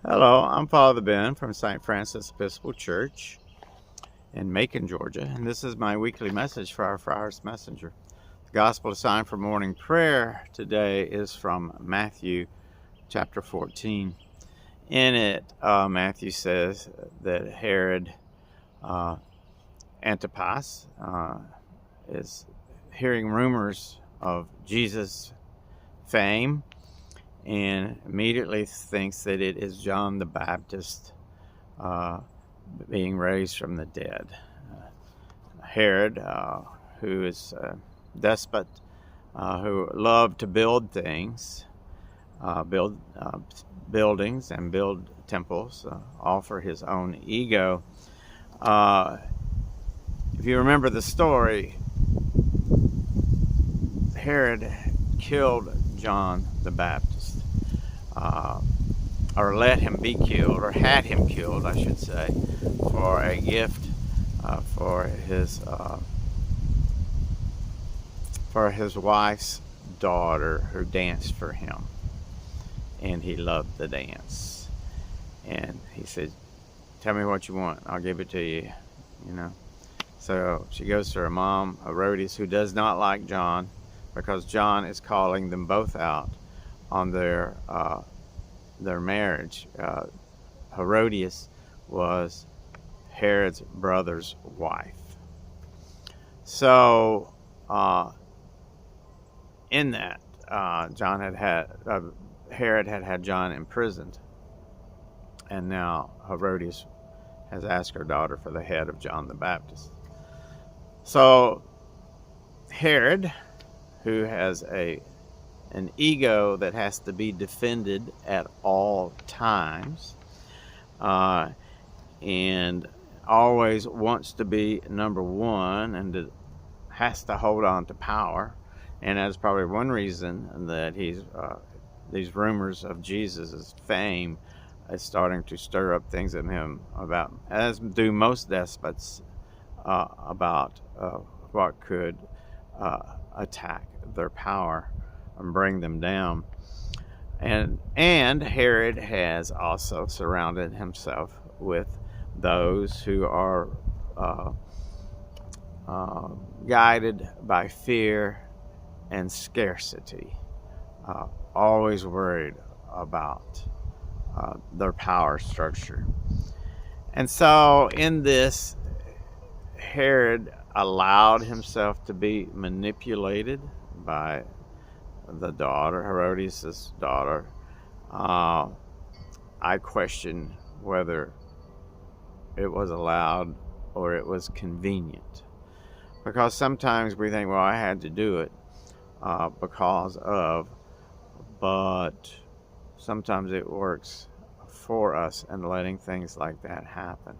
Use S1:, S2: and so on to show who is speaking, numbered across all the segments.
S1: Hello, I'm Father Ben from St. Francis Episcopal Church in Macon, Georgia, and this is my weekly message for our Friar's Messenger. The Gospel assigned for morning prayer today is from Matthew chapter 14. In it, Matthew says that Herod Antipas is hearing rumors of Jesus' fame and immediately thinks that it is John the Baptist being raised from the dead. Herod, who is a despot, who loved to build things, build buildings and build temples, all for his own ego. If you remember the story, Herod killed John the Baptist, or let him be killed, or had him killed, I should say, for a gift for his wife's daughter who danced for him, and he loved the dance. And he said, "Tell me what you want, I'll give it to you." So she goes to her mom, Herodias, who does not like John, because John is calling them both out on their marriage. Herodias was Herod's brother's wife. So in that, Herod had John imprisoned, and now Herodias has asked her daughter for the head of John the Baptist. So Herod, who has an ego that has to be defended at all times, and always wants to be number one, and has to hold on to power. And that's probably one reason that these rumors of Jesus' fame is starting to stir up things in him, about, as do most despots, about what could attack their power and bring them down. And Herod has also surrounded himself with those who are guided by fear and scarcity, always worried about their power structure. And so in this, Herod allowed himself to be manipulated by the daughter, Herodias' daughter. I question whether it was allowed or it was convenient, because sometimes we think, well, I had to do it because of, but sometimes it works for us in letting things like that happen.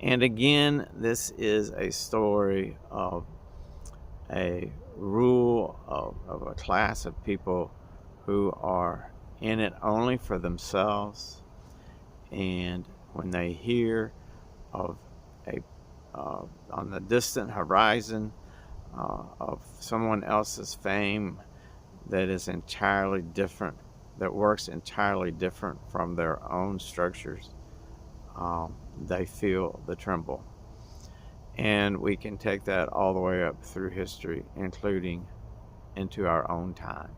S1: And again, this is a story of a rule of a class of people who are in it only for themselves, and when they hear of on the distant horizon of someone else's fame that is entirely different, that works entirely different from their own structures, they feel the tremble. And we can take that all the way up through history, including into our own time.